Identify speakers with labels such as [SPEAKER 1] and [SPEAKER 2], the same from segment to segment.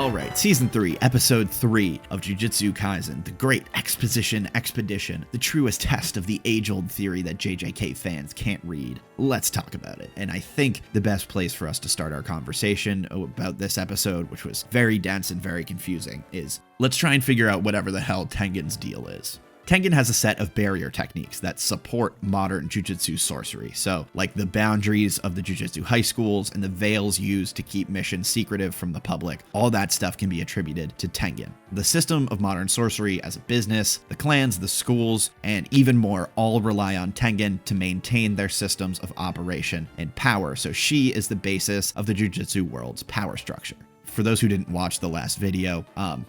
[SPEAKER 1] Alright, Season 3, Episode 3 of Jujutsu Kaisen, the great exposition expedition, the truest test of the age-old theory that JJK fans can't read. Let's talk about it. And I think the best place for us to start our conversation about this episode, which was very dense and very confusing, is let's try and figure out whatever the hell Tengen's deal is. Tengen has a set of barrier techniques that support modern jujutsu sorcery, so like the boundaries of the jujutsu high schools and the veils used to keep missions secretive from the public, all that stuff can be attributed to Tengen. The system of modern sorcery as a business, the clans, the schools, and even more all rely on Tengen to maintain their systems of operation and power, so she is the basis of the jujutsu world's power structure. For those who didn't watch the last video,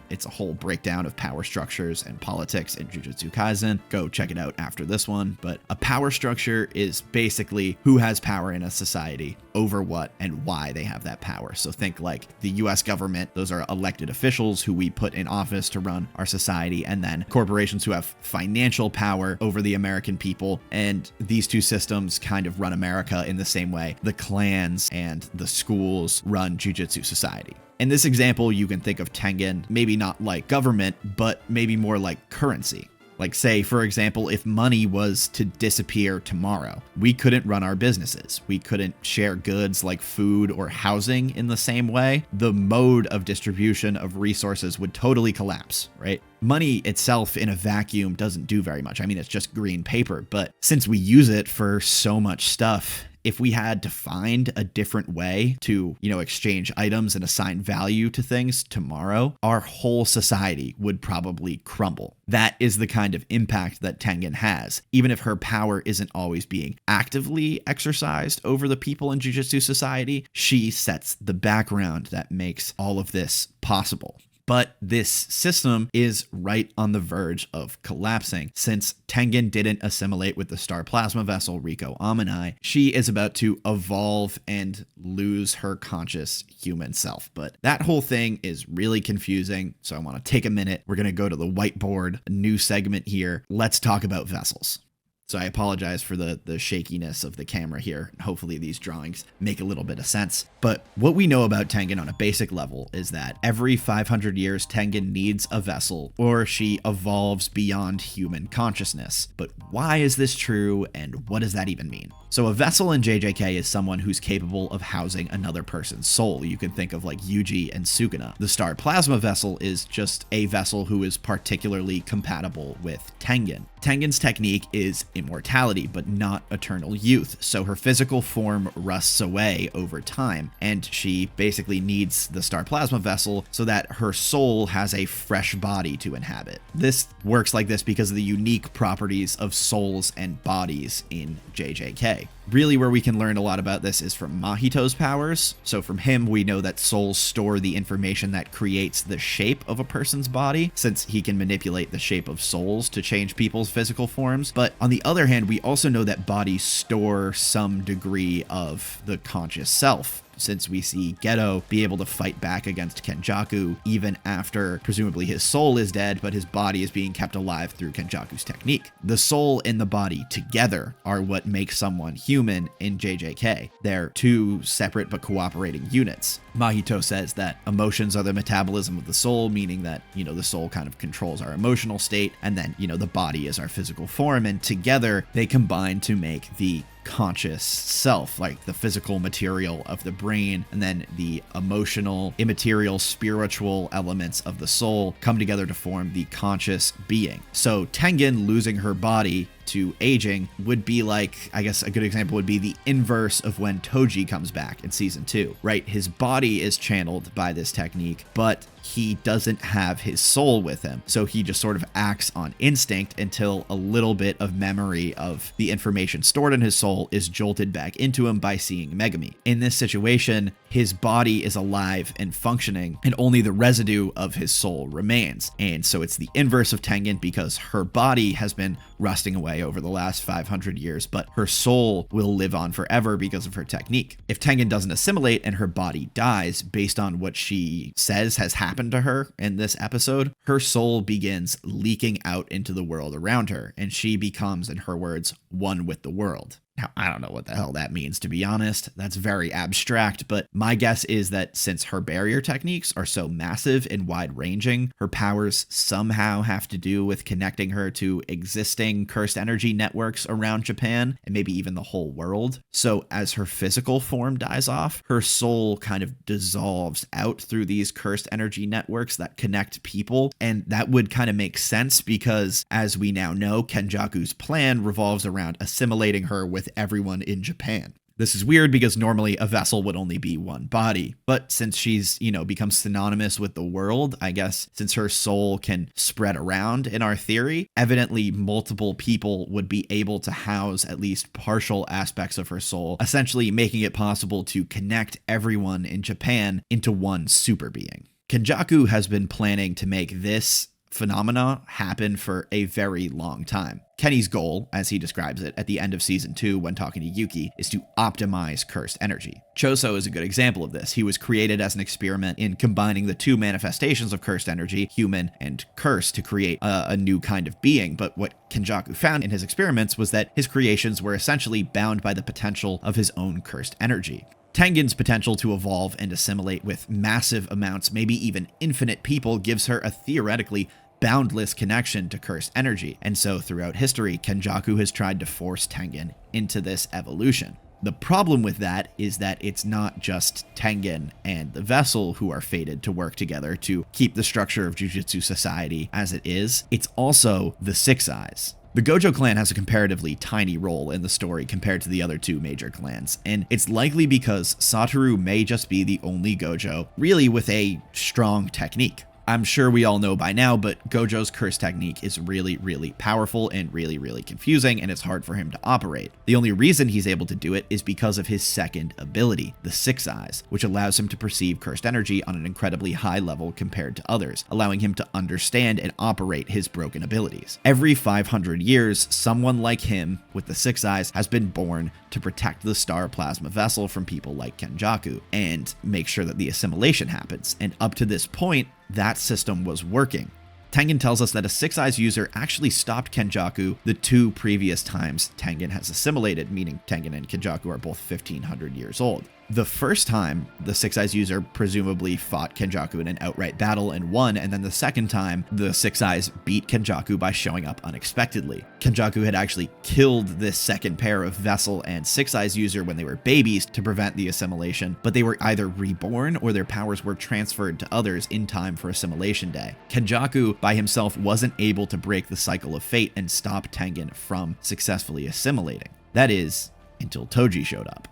[SPEAKER 1] it's a whole breakdown of power structures and politics in Jujutsu Kaisen. Go check it out after this one. But a power structure is basically who has power in a society, over what, and why they have that power. So think like the US government, those are elected officials who we put in office to run our society, and then corporations who have financial power over the American people. And these two systems kind of run America in the same way the clans and the schools run Jujutsu society. In this example, you can think of Tengen maybe not like government, but maybe more like currency. Like say, for example, if money was to disappear tomorrow, we couldn't run our businesses. We couldn't share goods like food or housing in the same way. The mode of distribution of resources would totally collapse, right? Money itself in a vacuum doesn't do very much. I mean, it's just green paper, but since we use it for so much stuff, if we had to find a different way to, exchange items and assign value to things tomorrow, our whole society would probably crumble. That is the kind of impact that Tengen has, even if her power isn't always being actively exercised over the people in Jujutsu society. She sets the background that makes all of this possible. But this system is right on the verge of collapsing. Since Tengen didn't assimilate with the star plasma vessel Riko Amanai, she is about to evolve and lose her conscious human self. But that whole thing is really confusing, so I want to take a minute. We're going to go to the whiteboard, a new segment here. Let's talk about vessels. So I apologize for the shakiness of the camera here. Hopefully these drawings make a little bit of sense. But what we know about Tengen on a basic level is that every 500 years, Tengen needs a vessel or she evolves beyond human consciousness. But why is this true and what does that even mean? So a vessel in JJK is someone who's capable of housing another person's soul. You can think of like Yuji and Sukuna. The star plasma vessel is just a vessel who is particularly compatible with Tengen. Tengen's technique is immortality, but not eternal youth. So her physical form rusts away over time, and she basically needs the star plasma vessel so that her soul has a fresh body to inhabit. This works like this because of the unique properties of souls and bodies in JJK. Really, where we can learn a lot about this is from Mahito's powers. So from him, we know that souls store the information that creates the shape of a person's body, since he can manipulate the shape of souls to change people's physical forms. But on the other hand, we also know that bodies store some degree of the conscious self, since we see Geto be able to fight back against Kenjaku even after presumably his soul is dead, but his body is being kept alive through Kenjaku's technique. The soul and the body together are what makes someone human in JJK. They're two separate but cooperating units. Mahito says that emotions are the metabolism of the soul, meaning that, the soul kind of controls our emotional state, and then, the body is our physical form, and together they combine to make the conscious self, like the physical material of the brain, and then the emotional, immaterial, spiritual elements of the soul come together to form the conscious being. So Tengen losing her body to aging would be like, I guess a good example would be the inverse of when Toji comes back in season 2, right? His body is channeled by this technique, but he doesn't have his soul with him. So he just sort of acts on instinct until a little bit of memory of the information stored in his soul is jolted back into him by seeing Megumi. In this situation, his body is alive and functioning, and only the residue of his soul remains. And so it's the inverse of Tengen because her body has been rusting away over the last 500 years, but her soul will live on forever because of her technique. If Tengen doesn't assimilate and her body dies based on what she says has happened to her in this episode, her soul begins leaking out into the world around her, and she becomes, in her words, one with the world. Now, I don't know what the hell that means, to be honest. That's very abstract, but my guess is that since her barrier techniques are so massive and wide-ranging, her powers somehow have to do with connecting her to existing cursed energy networks around Japan, and maybe even the whole world. So as her physical form dies off, her soul kind of dissolves out through these cursed energy networks that connect people, and that would kind of make sense because, as we now know, Kenjaku's plan revolves around assimilating her with everyone in Japan. This is weird because normally a vessel would only be one body, but since she's, become synonymous with the world, I guess since her soul can spread around in our theory, evidently multiple people would be able to house at least partial aspects of her soul, essentially making it possible to connect everyone in Japan into one super being. Kenjaku has been planning to make this phenomena happen for a very long time. Kenny's goal, as he describes it at the end of season 2 when talking to Yuki, is to optimize cursed energy. Choso is a good example of this. He was created as an experiment in combining the two manifestations of cursed energy, human and curse, to create a new kind of being. But what Kenjaku found in his experiments was that his creations were essentially bound by the potential of his own cursed energy. Tengen's potential to evolve and assimilate with massive amounts, maybe even infinite people, gives her a theoretically boundless connection to cursed energy, and so throughout history, Kenjaku has tried to force Tengen into this evolution. The problem with that is that it's not just Tengen and the vessel who are fated to work together to keep the structure of Jujutsu society as it is, it's also the Six Eyes. The Gojo clan has a comparatively tiny role in the story compared to the other two major clans, and it's likely because Satoru may just be the only Gojo really with a strong technique. I'm sure we all know by now, but Gojo's curse technique is really, really powerful and really, really confusing, and it's hard for him to operate. The only reason he's able to do it is because of his second ability, the Six Eyes, which allows him to perceive cursed energy on an incredibly high level compared to others, allowing him to understand and operate his broken abilities. Every 500 years, someone like him with the Six Eyes has been born to protect the star plasma vessel from people like Kenjaku and make sure that the assimilation happens. And up to this point, that system was working. Tengen tells us that a Six Eyes user actually stopped Kenjaku the two previous times Tengen has assimilated, meaning Tengen and Kenjaku are both 1500 years old. The first time, the Six Eyes user presumably fought Kenjaku in an outright battle and won, and then the second time, the Six Eyes beat Kenjaku by showing up unexpectedly. Kenjaku had actually killed this second pair of Vessel and Six Eyes user when they were babies to prevent the assimilation, but they were either reborn or their powers were transferred to others in time for Assimilation Day. Kenjaku by himself wasn't able to break the cycle of fate and stop Tengen from successfully assimilating. That is, until Toji showed up.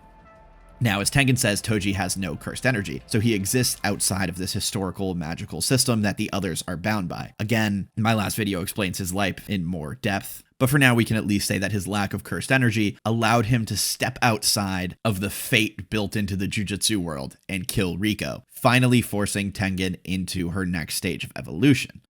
[SPEAKER 1] Now, as Tengen says, Toji has no cursed energy, so he exists outside of this historical magical system that the others are bound by. Again, my last video explains his life in more depth, but for now we can at least say that his lack of cursed energy allowed him to step outside of the fate built into the Jujutsu world and kill Riko, finally forcing Tengen into her next stage of evolution.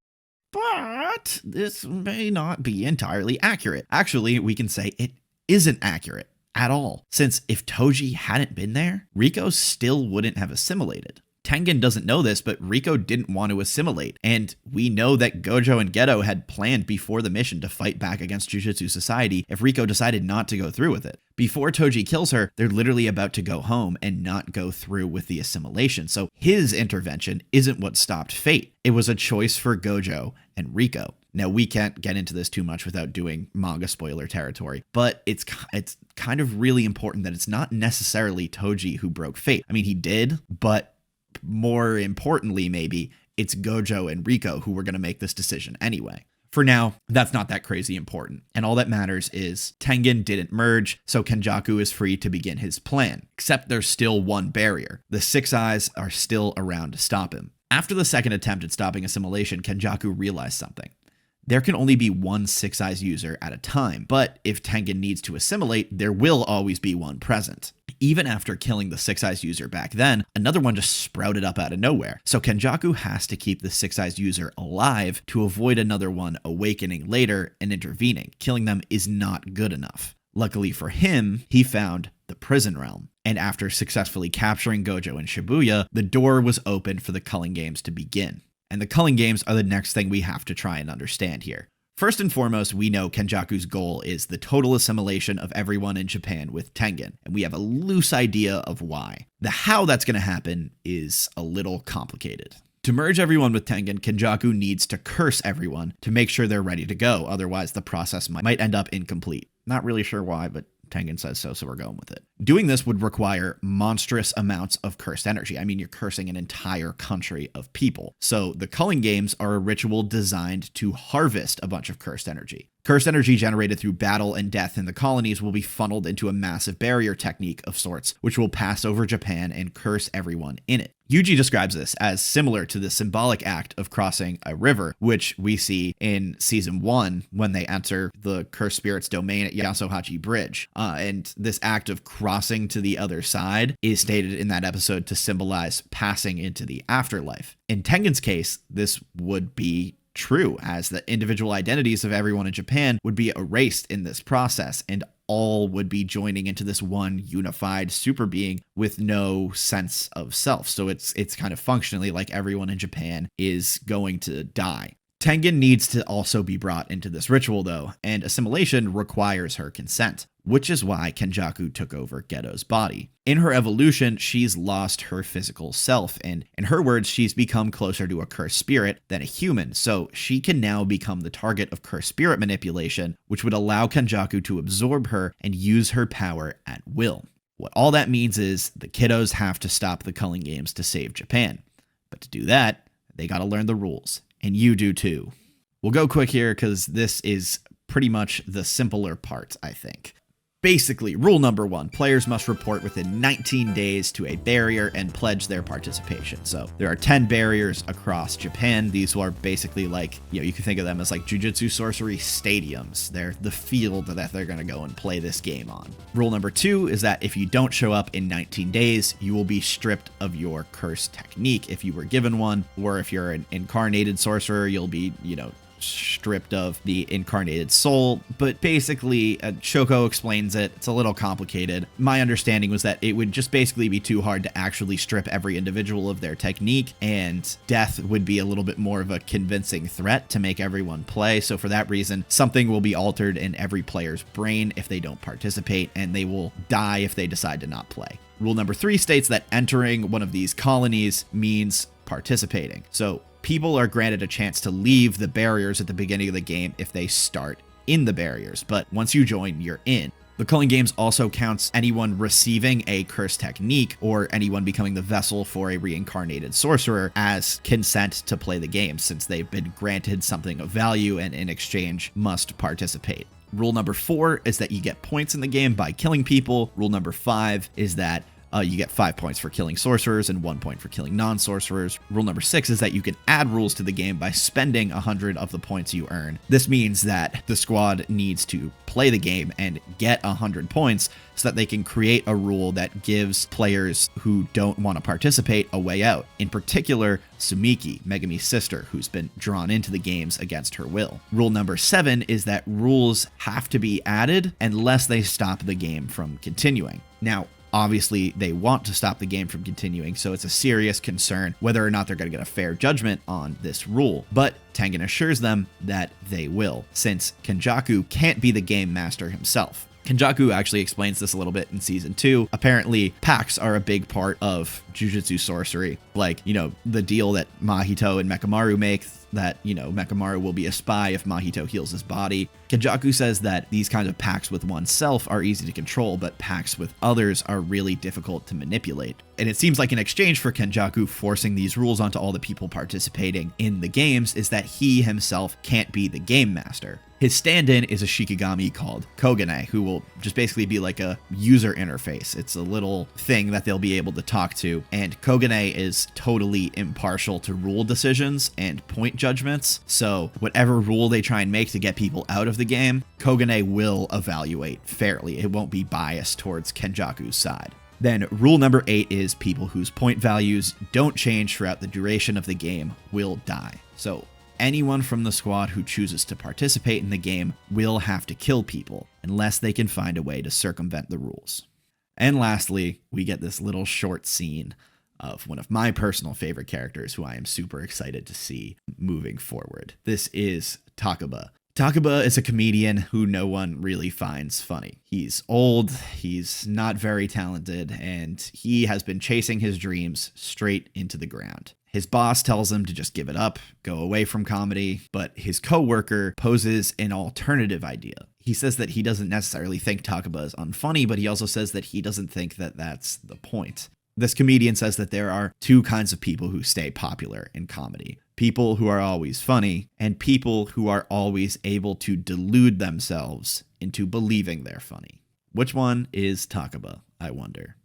[SPEAKER 1] But this may not be entirely accurate. Actually, we can say it isn't accurate at all, since if Toji hadn't been there, Riko still wouldn't have assimilated. Tengen doesn't know this, but Riko didn't want to assimilate, and we know that Gojo and Geto had planned before the mission to fight back against Jujutsu Society if Riko decided not to go through with it. Before Toji kills her, they're literally about to go home and not go through with the assimilation, so his intervention isn't what stopped fate. It was a choice for Gojo and Riko. Now, we can't get into this too much without doing manga spoiler territory, but it's kind of really important that it's not necessarily Toji who broke fate. I mean, he did, but more importantly, maybe, it's Gojo and Riko who were going to make this decision anyway. For now, that's not that crazy important, and all that matters is Tengen didn't merge, so Kenjaku is free to begin his plan, except there's still one barrier. The Six Eyes are still around to stop him. After the second attempt at stopping assimilation, Kenjaku realized something. There can only be one Six Eyes user at a time, but if Tengen needs to assimilate, there will always be one present. Even after killing the Six Eyes user back then, another one just sprouted up out of nowhere. So Kenjaku has to keep the Six Eyes user alive to avoid another one awakening later and intervening. Killing them is not good enough. Luckily for him, he found the prison realm. And after successfully capturing Gojo and Shibuya, the door was opened for the Culling Games to begin. And the Culling Games are the next thing we have to try and understand here. First and foremost, we know Kenjaku's goal is the total assimilation of everyone in Japan with Tengen, and we have a loose idea of why. The how that's going to happen is a little complicated. To merge everyone with Tengen, Kenjaku needs to curse everyone to make sure they're ready to go, otherwise the process might end up incomplete. Not really sure why, but Tengen says so we're going with it. Doing this would require monstrous amounts of cursed energy. I mean, you're cursing an entire country of people. So the Culling Games are a ritual designed to harvest a bunch of cursed energy. Cursed energy generated through battle and death in the colonies will be funneled into a massive barrier technique of sorts, which will pass over Japan and curse everyone in it. Yuji describes this as similar to the symbolic act of crossing a river, which we see in season 1 when they enter the cursed spirit's domain at Yasuhachi Bridge. And this act of crossing to the other side is stated in that episode to symbolize passing into the afterlife. In Tengen's case, this would be true, as the individual identities of everyone in Japan would be erased in this process, and all would be joining into this one unified super being with no sense of self. So it's kind of functionally like everyone in Japan is going to die. Tengen needs to also be brought into this ritual, though, and assimilation requires her consent, which is why Kenjaku took over Geto's body. In her evolution, she's lost her physical self, and in her words, she's become closer to a cursed spirit than a human, so she can now become the target of cursed spirit manipulation, which would allow Kenjaku to absorb her and use her power at will. What all that means is the kiddos have to stop the Culling Games to save Japan. But to do that, they gotta learn the rules. And you do too. We'll go quick here because this is pretty much the simpler part, I think. Basically, rule number 1, players must report within 19 days to a barrier and pledge their participation. So there are 10 barriers across Japan. These are basically like, you can think of them as like Jujutsu Sorcery stadiums. They're the field that they're going to go and play this game on. Rule number 2 is that if you don't show up in 19 days, you will be stripped of your curse technique if you were given one, or if you're an incarnated sorcerer, you'll be, stripped of the incarnated soul. But basically, Shoko explains it. It's a little complicated. My understanding was that it would just basically be too hard to actually strip every individual of their technique, and death would be a little bit more of a convincing threat to make everyone play. So for that reason, something will be altered in every player's brain if they don't participate, and they will die if they decide to not play. Rule number 3 states that entering one of these colonies means participating. So people are granted a chance to leave the barriers at the beginning of the game if they start in the barriers, but once you join, you're in. The Culling Games also counts anyone receiving a curse technique or anyone becoming the vessel for a reincarnated sorcerer as consent to play the game, since they've been granted something of value and in exchange must participate. Rule number 4 is that you get points in the game by killing people. Rule number 5 is that you get 5 points for killing sorcerers and 1 point for killing non-sorcerers. Rule number 6 is that you can add rules to the game by spending 100 of the points you earn. This means that the squad needs to play the game and get 100 points so that they can create a rule that gives players who don't want to participate a way out. In particular, Sumiki, Megami's sister, who's been drawn into the games against her will. Rule number 7 is that rules have to be added unless they stop the game from continuing. Now, obviously, they want to stop the game from continuing, so it's a serious concern whether or not they're going to get a fair judgment on this rule. But Tengen assures them that they will, since Kenjaku can't be the game master himself. Kenjaku actually explains this a little bit in season 2. Apparently, pacts are a big part of Jujutsu Sorcery. Like, the deal that Mahito and Mekamaru make, that, Mekamaru will be a spy if Mahito heals his body. Kenjaku says that these kinds of pacts with oneself are easy to control, but pacts with others are really difficult to manipulate. And it seems like in exchange for Kenjaku forcing these rules onto all the people participating in the games is that he himself can't be the game master. His stand-in is a Shikigami called Kogane, who will just basically be like a user interface. It's a little thing that they'll be able to talk to, and Kogane is totally impartial to rule decisions and point judgments, so whatever rule they try and make to get people out of the game, Kogane will evaluate fairly. It won't be biased towards Kenjaku's side. Then rule number 8 is people whose point values don't change throughout the duration of the game will die. So anyone from the squad who chooses to participate in the game will have to kill people unless they can find a way to circumvent the rules. And lastly, we get this little short scene of one of my personal favorite characters who I am super excited to see moving forward. This is Takaba. Takaba is a comedian who no one really finds funny. He's old, he's not very talented, and he has been chasing his dreams straight into the ground. His boss tells him to just give it up, go away from comedy, but his coworker poses an alternative idea. He says that he doesn't necessarily think Takaba is unfunny, but he also says that he doesn't think that that's the point. This comedian says that there are two kinds of people who stay popular in comedy. People who are always funny, and people who are always able to delude themselves into believing they're funny. Which one is Takaba, I wonder?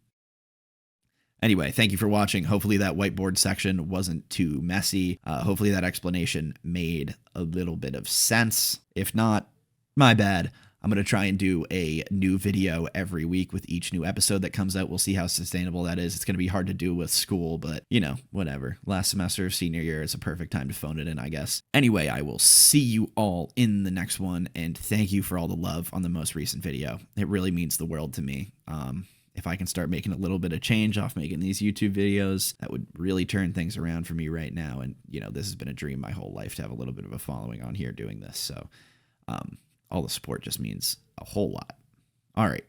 [SPEAKER 1] Anyway, thank you for watching. Hopefully that whiteboard section wasn't too messy. Hopefully that explanation made a little bit of sense. If not, my bad. I'm going to try and do a new video every week with each new episode that comes out. We'll see how sustainable that is. It's going to be hard to do with school, but whatever. Last semester of senior year is a perfect time to phone it in, I guess. Anyway, I will see you all in the next one, and thank you for all the love on the most recent video. It really means the world to me. If I can start making a little bit of change off making these YouTube videos, that would really turn things around for me right now. And, this has been a dream my whole life to have a little bit of a following on here doing this. So, all the support just means a whole lot. All right.